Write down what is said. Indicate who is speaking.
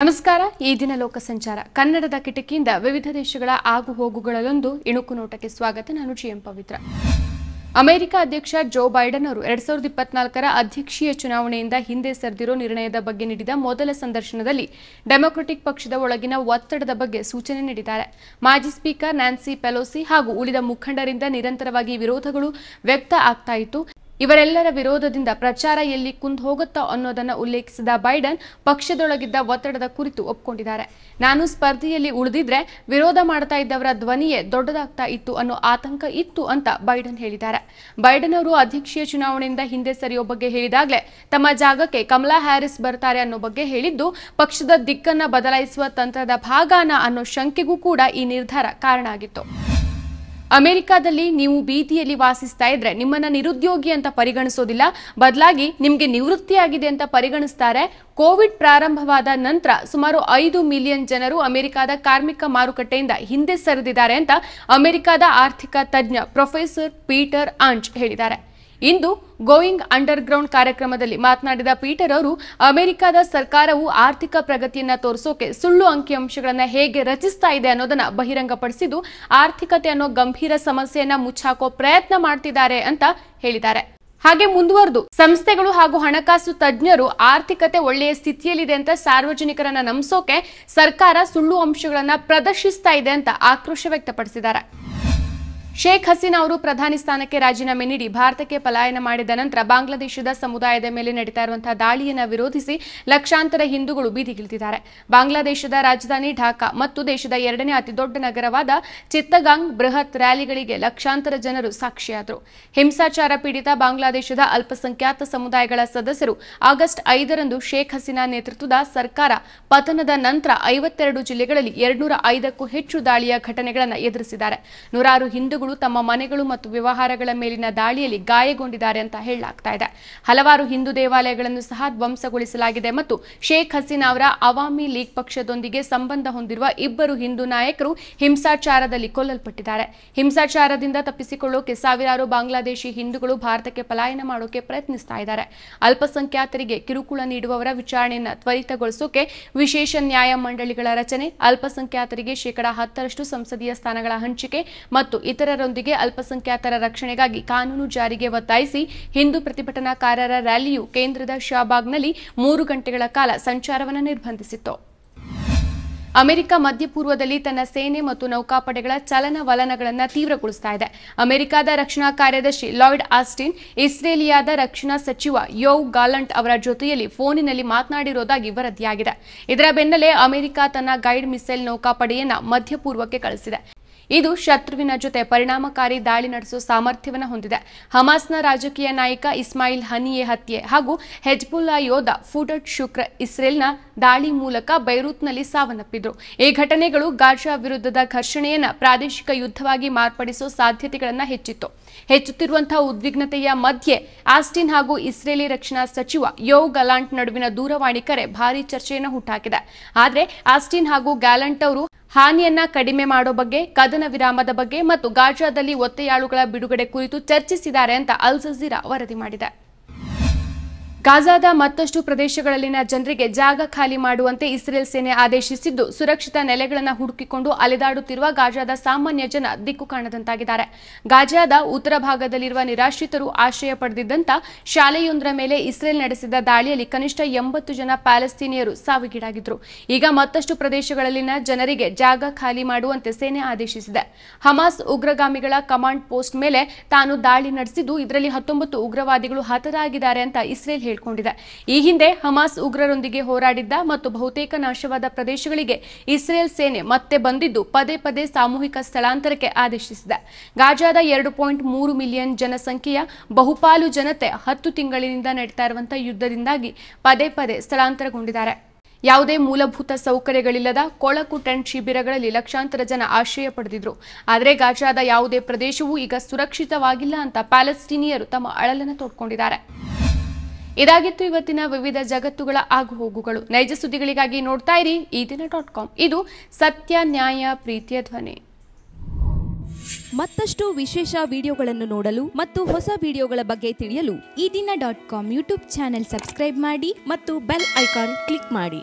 Speaker 1: ನಮಸ್ಕಾರ. ಈ ದಿನ ಲೋಕ ಸಂಚಾರ ಕನ್ನಡದ ಕಿಟಕಿಯಿಂದ ವಿವಿಧ ದೇಶಗಳ ಆಗು ಹೋಗುಗಳಲ್ಲೊಂದು ಇಣುಕು ನೋಟಕ್ಕೆ ಸ್ವಾಗತ. ನಾನು ಜಿಎಂ ಪವಿತ್ರ. ಅಮೆರಿಕ ಅಧ್ಯಕ್ಷ ಜೋ ಬೈಡನ್ ಅವರು 2024ರ ಅಧ್ಯಕ್ಷೀಯ ಚುನಾವಣೆಯಿಂದ ಹಿಂದೆ ಸರಿದಿರೋ ನಿರ್ಣಯದ ಬಗ್ಗೆ ನೀಡಿದ ಮೊದಲ ಸಂದರ್ಶನದಲ್ಲಿ ಡೆಮೊಕ್ರೆಟಿಕ್ ಪಕ್ಷದ ಒಳಗಿನ ಒತ್ತಡದ ಬಗ್ಗೆ ಸೂಚನೆ ನೀಡಿದ್ದಾರೆ. ಮಾಜಿ ಸ್ಪೀಕರ್ ನ್ಯಾನ್ಸಿ ಪೆಲೋಸಿ ಹಾಗೂ ಉಳಿದ ಮುಖಂಡರಿಂದ ನಿರಂತರವಾಗಿ ವಿರೋಧಗಳು ವ್ಯಕ್ತ ಆಗ್ತಾ ಇತ್ತು. ಇವರೆಲ್ಲರ ವಿರೋಧದಿಂದ ಪ್ರಚಾರ ಎಲ್ಲಿ ಕುಂದು ಹೋಗುತ್ತೋ ಅನ್ನೋದನ್ನು ಉಲ್ಲೇಖಿಸಿದ ಬೈಡನ್ ಪಕ್ಷದೊಳಗಿದ್ದ ಒತ್ತಡದ ಕುರಿತು ಒಪ್ಪಿಕೊಂಡಿದ್ದಾರೆ. ನಾನು ಸ್ಪರ್ಧೆಯಲ್ಲಿ ಉಳಿದಿದ್ರೆ ವಿರೋಧ ಮಾಡ್ತಾ ಇದ್ದವರ ಧ್ವನಿಯೇ ದೊಡ್ಡದಾಗ್ತಾ ಇತ್ತು ಅನ್ನೋ ಆತಂಕ ಇತ್ತು ಅಂತ ಬೈಡನ್ ಹೇಳಿದ್ದಾರೆ. ಬೈಡನ್ ಅವರು ಅಧ್ಯಕ್ಷೀಯ ಚುನಾವಣೆಯಿಂದ ಹಿಂದೆ ಸರಿಯೋ ಬಗ್ಗೆ ಹೇಳಿದಾಗಲೇ ತಮ್ಮ ಜಾಗಕ್ಕೆ ಕಮಲಾ ಹ್ಯಾರಿಸ್ ಬರ್ತಾರೆ ಅನ್ನೋ ಬಗ್ಗೆ ಹೇಳಿದ್ದು ಪಕ್ಷದ ದಿಕ್ಕನ್ನ ಬದಲಾಯಿಸುವ ತಂತ್ರದ ಭಾಗನ ಅನ್ನೋ ಶಂಕೆಗೂ ಕೂಡ ಈ ನಿರ್ಧಾರ ಕಾರಣ ಆಗಿತ್ತು. ಅಮೆರಿಕಾದಲ್ಲಿ ನೀವು ಬೀದಿಯಲ್ಲಿ ವಾಸಿಸ್ತಾ ಇದ್ರೆ ನಿಮ್ಮನ್ನ ನಿರುದ್ಯೋಗಿ ಅಂತ ಪರಿಗಣಿಸೋದಿಲ್ಲ, ಬದಲಾಗಿ ನಿಮಗೆ ನಿವೃತ್ತಿಯಾಗಿದೆ ಅಂತ ಪರಿಗಣಿಸ್ತಾರೆ. ಕೋವಿಡ್ ಪ್ರಾರಂಭವಾದ ನಂತರ ಸುಮಾರು 5 ಮಿಲಿಯನ್ ಜನರು ಅಮೆರಿಕದ ಕಾರ್ಮಿಕ ಮಾರುಕಟ್ಟೆಯಿಂದ ಹಿಂದೆ ಸರಿದಿದ್ದಾರೆ ಅಂತ ಅಮೆರಿಕದ ಆರ್ಥಿಕ ತಜ್ಞ ಪ್ರೊಫೆಸರ್ ಪೀಟರ್ ಅಂಚ್ ಹೇಳಿದ್ದಾರೆ. ಇಂದು ಗೋಯಿಂಗ್ ಅಂಡರ್ ಗ್ರೌಂಡ್ ಕಾರ್ಯಕ್ರಮದಲ್ಲಿ ಮಾತನಾಡಿದ ಪೀಟರ್ ಅವರು ಅಮೆರಿಕದ ಸರ್ಕಾರವು ಆರ್ಥಿಕ ಪ್ರಗತಿಯನ್ನ ತೋರಿಸೋಕೆ ಸುಳ್ಳು ಅಂಕಿಅಂಶಗಳನ್ನ ಹೇಗೆ ರಚಿಸ್ತಾ ಇದೆ ಅನ್ನೋದನ್ನ ಬಹಿರಂಗಪಡಿಸಿದ್ದು ಆರ್ಥಿಕತೆ ಅನ್ನೋ ಗಂಭೀರ ಸಮಸ್ಯೆಯನ್ನ ಮುಚ್ಚಾಕೋ ಪ್ರಯತ್ನ ಮಾಡ್ತಿದ್ದಾರೆ ಅಂತ ಹೇಳಿದ್ದಾರೆ. ಹಾಗೆ ಮುಂದುವರೆದು ಸಂಸ್ಥೆಗಳು ಹಾಗೂ ಹಣಕಾಸು ತಜ್ಞರು ಆರ್ಥಿಕತೆ ಒಳ್ಳೆಯ ಸ್ಥಿತಿಯಲ್ಲಿದೆ ಅಂತ ಸಾರ್ವಜನಿಕರನ್ನ ನಂಬಿಸೋಕೆ ಸರ್ಕಾರ ಸುಳ್ಳು ಅಂಶಗಳನ್ನ ಪ್ರದರ್ಶಿಸ್ತಾ ಇದೆ ಅಂತ ಆಕ್ರೋಶ ವ್ಯಕ್ತಪಡಿಸಿದ್ದಾರೆ. ಶೇಖ್ ಹಸೀನಾ ಅವರು ಪ್ರಧಾನಿ ಸ್ಥಾನಕ್ಕೆ ರಾಜೀನಾಮೆ ನೀಡಿ ಭಾರತಕ್ಕೆ ಪಲಾಯನ ಮಾಡಿದ ನಂತರ ಬಾಂಗ್ಲಾದೇಶದ ಸಮುದಾಯದ ಮೇಲೆ ನಡೀತಾ ಇರುವಂತಹ ದಾಳಿಯನ್ನು ವಿರೋಧಿಸಿ ಲಕ್ಷಾಂತರ ಹಿಂದೂಗಳು ಬೀದಿಗಿಳಿದಿದ್ದಾರೆ. ಬಾಂಗ್ಲಾದೇಶದ ರಾಜಧಾನಿ ಢಾಕಾ ಮತ್ತು ದೇಶದ 2ನೇ ಅತಿದೊಡ್ಡ ನಗರವಾದ ಚಿತ್ತಗಾಂಗ್ ಬೃಹತ್ ರ್ಯಾಲಿಗಳಿಗೆ ಲಕ್ಷಾಂತರ ಜನರು ಸಾಕ್ಷಿಯಾದರು. ಹಿಂಸಾಚಾರ ಪೀಡಿತ ಬಾಂಗ್ಲಾದೇಶದ ಅಲ್ಪಸಂಖ್ಯಾತ ಸಮುದಾಯಗಳ ಸದಸ್ಯರು ಆಗಸ್ಟ್ 5ರಂದು ಶೇಖ್ ಹಸೀನಾ ನೇತೃತ್ವದ ಸರ್ಕಾರ ಪತನದ ನಂತರ 52 ಜಿಲ್ಲೆಗಳಲ್ಲಿ 205ಕ್ಕೂ ಹೆಚ್ಚು ದಾಳಿಯ ಘಟನೆಗಳನ್ನು ಎದುರಿಸಿದ್ದಾರೆ. ನೂರಾರು ಹಿಂದೂಗಳು ತಮ್ಮ ಮನೆಗಳು ಮತ್ತು ವ್ಯವಹಾರಗಳ ಮೇಲಿನ ದಾಳಿಯಲ್ಲಿ ಗಾಯಗೊಂಡಿದ್ದಾರೆ ಅಂತ ಹೇಳಲಾಗ್ತಾ ಇದೆ. ಹಲವಾರು ಹಿಂದೂ ದೇವಾಲಯಗಳನ್ನು ಸಹ ಧ್ವಂಸಗೊಳಿಸಲಾಗಿದೆ ಮತ್ತು ಶೇಖ್ ಹಸೀನಾ ಅವರ ಅವಾಮಿ ಲೀಗ್ ಪಕ್ಷದೊಂದಿಗೆ ಸಂಬಂಧ ಹೊಂದಿರುವ 2 ಹಿಂದೂ ನಾಯಕರು ಹಿಂಸಾಚಾರದಲ್ಲಿ ಕೊಲ್ಲಲ್ಪಟ್ಟಿದ್ದಾರೆ. ಹಿಂಸಾಚಾರದಿಂದ ತಪ್ಪಿಸಿಕೊಳ್ಳೋಕೆ ಸಾವಿರಾರು ಬಾಂಗ್ಲಾದೇಶಿ ಹಿಂದೂಗಳು ಭಾರತಕ್ಕೆ ಪಲಾಯನ ಮಾಡೋಕೆ ಪ್ರಯತ್ನಿಸ್ತಾ ಇದ್ದಾರೆ. ಅಲ್ಪಸಂಖ್ಯಾತರಿಗೆ ಕಿರುಕುಳ ನೀಡುವವರ ವಿಚಾರಣೆಯನ್ನು ತ್ವರಿತಗೊಳಿಸೋಕೆ ವಿಶೇಷ ನ್ಯಾಯ ಮಂಡಳಿಗಳ ರಚನೆ, ಅಲ್ಪಸಂಖ್ಯಾತರಿಗೆ 10% ಸಂಸದೀಯ ಸ್ಥಾನಗಳ ಹಂಚಿಕೆ ಮತ್ತು ಇತರರೊಂದಿಗೆ ಅಲ್ಪಸಂಖ್ಯಾತರ ರಕ್ಷಣೆಗಾಗಿ ಕಾನೂನು ಜಾರಿಗೆ ಒತ್ತಾಯಿಸಿ ಹಿಂದೂ ಪ್ರತಿಭಟನಾಕಾರರ ರ್ಯಾಲಿಯು ಕೇಂದ್ರದ ಶಾಬಾಗ್ನಲ್ಲಿ 3 ಗಂಟೆಗಳ ಕಾಲ ಸಂಚಾರವನ್ನು ನಿರ್ಬಂಧಿಸಿತ್ತು. ಅಮೆರಿಕ ಮಧ್ಯಪೂರ್ವದಲ್ಲಿ ತನ್ನ ಸೇನೆ ಮತ್ತು ನೌಕಾಪಡೆಗಳ ಚಲನವಲನಗಳನ್ನು ತೀವ್ರಗೊಳಿಸ್ತಾ ಇದೆ. ಅಮೆರಿಕದ ರಕ್ಷಣಾ ಕಾರ್ಯದರ್ಶಿ ಲಾಯ್ಡ್ ಆಸ್ಟಿನ್ ಇಸ್ರೇಲಿಯಾದ ರಕ್ಷಣಾ ಸಚಿವ ಯೋವ್ ಗಾಲಂಟ್ ಅವರ ಜೊತೆಯಲ್ಲಿ ಫೋನಿನಲ್ಲಿ ಮಾತನಾಡಿರೋದಾಗಿ ವರದಿಯಾಗಿದೆ. ಇದರ ಬೆನ್ನಲ್ಲೇ ಅಮೆರಿಕ ತನ್ನ ಗೈಡ್ ಮಿಸೈಲ್ ನೌಕಾಪಡೆಯನ್ನ ಮಧ್ಯಪೂರ್ವಕ್ಕೆ ಕಳಿಸಿದೆ. ಇದು ಶತ್ರುವಿನ ಜೊತೆ ಪರಿಣಾಮಕಾರಿ ದಾಳಿ ನಡೆಸುವ ಸಾಮರ್ಥ್ಯವನ್ನು ಹೊಂದಿದೆ. ಹಮಾಸ್ನ ರಾಜಕೀಯ ನಾಯಕ ಇಸ್ಮಾಯಿಲ್ ಹನಿಯೆ ಹತ್ಯೆ ಹಾಗೂ ಹೆಜ್ಬುಲ್ಲಾ ಯೋಧ ಫುಡಟ್ ಶುಕ್ರ ಇಸ್ರೇಲ್ನ ದಾಳಿ ಮೂಲಕ ಬೈರೂತ್ನಲ್ಲಿ ಸಾವನ್ನಪ್ಪಿದ್ರು. ಈ ಘಟನೆಗಳು ಗಾಜಾ ವಿರುದ್ಧದ ಘರ್ಷಣೆಯನ್ನ ಪ್ರಾದೇಶಿಕ ಯುದ್ಧವಾಗಿ ಮಾರ್ಪಡಿಸುವ ಸಾಧ್ಯತೆಗಳನ್ನು ಹೆಚ್ಚಿತ್ತು. ಹೆಚ್ಚುತ್ತಿರುವಂತಹ ಉದ್ವಿಗ್ನತೆಯ ಮಧ್ಯೆ ಆಸ್ಟಿನ್ ಹಾಗೂ ಇಸ್ರೇಲಿ ರಕ್ಷಣಾ ಸಚಿವ ಯೋವ್ ಗಾಲಂಟ್ ನಡುವಿನ ದೂರವಾಣಿ ಕರೆ ಭಾರೀ ಚರ್ಚೆಯನ್ನು ಹುಟ್ಟಾಕಿದೆ. ಆದರೆ ಆಸ್ಟಿನ್ ಹಾಗೂ ಗಾಲಂಟ್ ಅವರು ಹಾನಿಯನ್ನ ಕಡಿಮೆ ಮಾಡೋ ಬಗ್ಗೆ, ಕದನ ವಿರಾಮದ ಬಗ್ಗೆ ಮತ್ತು ಗಾಜಾದಲ್ಲಿ ಒತ್ತೆಯಾಳುಗಳ ಬಿಡುಗಡೆ ಕುರಿತು ಚರ್ಚಿಸಿದ್ದಾರೆ ಅಂತ ಅಲ್ ಜಜೀರಾ ವರದಿ ಮಾಡಿದೆ. ಗಾಜಾದ ಮತ್ತಷ್ಟು ಪ್ರದೇಶಗಳಲ್ಲಿನ ಜನರಿಗೆ ಜಾಗ ಖಾಲಿ ಮಾಡುವಂತೆ ಇಸ್ರೇಲ್ ಸೇನೆ ಆದೇಶಿಸಿದ್ದು ಸುರಕ್ಷಿತ ನೆಲೆಗಳನ್ನು ಹುಡುಕಿಕೊಂಡು ಅಲೆದಾಡುತ್ತಿರುವ ಗಾಜಾದ ಸಾಮಾನ್ಯ ಜನ ದಿಕ್ಕು ಕಾಣದಂತಾಗಿದ್ದಾರೆ. ಗಾಜಾದ ಉತ್ತರ ಭಾಗದಲ್ಲಿರುವ ನಿರಾಶ್ರಿತರು ಆಶ್ರಯ ಪಡೆದಿದ್ದಂತ ಶಾಲೆಯೊಂದರ ಮೇಲೆ ಇಸ್ರೇಲ್ ನಡೆಸಿದ ದಾಳಿಯಲ್ಲಿ ಕನಿಷ್ಠ 80 ಜನ ಪ್ಯಾಲೆಸ್ತೀನಿಯರು ಸಾವಿಗೀಡಾಗಿದ್ರು. ಈಗ ಮತ್ತಷ್ಟು ಪ್ರದೇಶಗಳಲ್ಲಿನ ಜನರಿಗೆ ಜಾಗ ಖಾಲಿ ಮಾಡುವಂತೆ ಸೇನೆ ಆದೇಶಿಸಿದೆ. ಹಮಾಸ್ ಉಗ್ರಗಾಮಿಗಳ ಕಮಾಂಡ್ ಪೋಸ್ಟ್ ಮೇಲೆ ತಾನು ದಾಳಿ ನಡೆಸಿದ್ದು ಇದರಲ್ಲಿ 19 ಉಗ್ರವಾದಿಗಳು ಹತರಾಗಿದ್ದಾರೆ ಅಂತ ಇಸ್ರೇಲ್ ಹೇಳಿಕೊಂಡಿದೆ. ಈ ಹಿಂದೆ ಹಮಾಸ್ ಉಗ್ರರೊಂದಿಗೆ ಹೋರಾಡಿದ್ದ ಮತ್ತು ಬಹುತೇಕ ನಾಶವಾದ ಪ್ರದೇಶಗಳಿಗೆ ಇಸ್ರೇಲ್ ಸೇನೆ ಮತ್ತೆ ಬಂದಿದ್ದು ಪದೇ ಪದೇ ಸಾಮೂಹಿಕ ಸ್ಥಳಾಂತರಕ್ಕೆ ಆದೇಶಿಸಿದೆ. ಗಾಜಾದ 2.3 ಮಿಲಿಯನ್ ಜನಸಂಖ್ಯೆಯ ಬಹುಪಾಲು ಜನತೆ 10 ತಿಂಗಳಿನಿಂದ ನಡೀತಾ ಇರುವಂತಹ ಯುದ್ಧದಿಂದಾಗಿ ಪದೇ ಪದೇ ಸ್ಥಳಾಂತರಗೊಂಡಿದ್ದಾರೆ. ಯಾವುದೇ ಮೂಲಭೂತ ಸೌಕರ್ಯಗಳಿಲ್ಲದ ಕೊಳಕು ಟೆಂಟ್ ಶಿಬಿರಗಳಲ್ಲಿ ಲಕ್ಷಾಂತರ ಜನ ಆಶ್ರಯ ಪಡೆದಿದ್ರು. ಆದರೆ ಗಾಜಾದ ಯಾವುದೇ ಪ್ರದೇಶವೂ ಈಗ ಸುರಕ್ಷಿತವಾಗಿಲ್ಲ ಅಂತ ಪ್ಯಾಲೆಸ್ಟೀನಿಯರು ತಮ್ಮ ಅಳಲನ್ನು ತೋಡ್ಕೊಂಡಿದ್ದಾರೆ. ಇದಾಗಿತ್ತು ಇವತ್ತಿನ ವಿವಿಧ ಜಗತ್ತುಗಳ ಆಗುಹೋಗುಗಳು. ನೈಜ ಸುದ್ದಿಗಳಿಗಾಗಿ ನೋಡ್ತಾ ಇರಿ ಈ ದಿನ.com. ಇದು ಸತ್ಯ, ನ್ಯಾಯ, ಪ್ರೀತಿಯ ಧ್ವನಿ.
Speaker 2: ಮತ್ತಷ್ಟು ವಿಶೇಷ ವಿಡಿಯೋಗಳನ್ನು ನೋಡಲು ಮತ್ತು ಹೊಸ ವಿಡಿಯೋಗಳ ಬಗ್ಗೆ ತಿಳಿಯಲು ಈ ದಿನ.com ಯೂಟ್ಯೂಬ್ ಚಾನೆಲ್ ಸಬ್ಸ್ಕ್ರೈಬ್ ಮಾಡಿ ಮತ್ತು ಬೆಲ್ ಐಕಾನ್ ಕ್ಲಿಕ್ ಮಾಡಿ.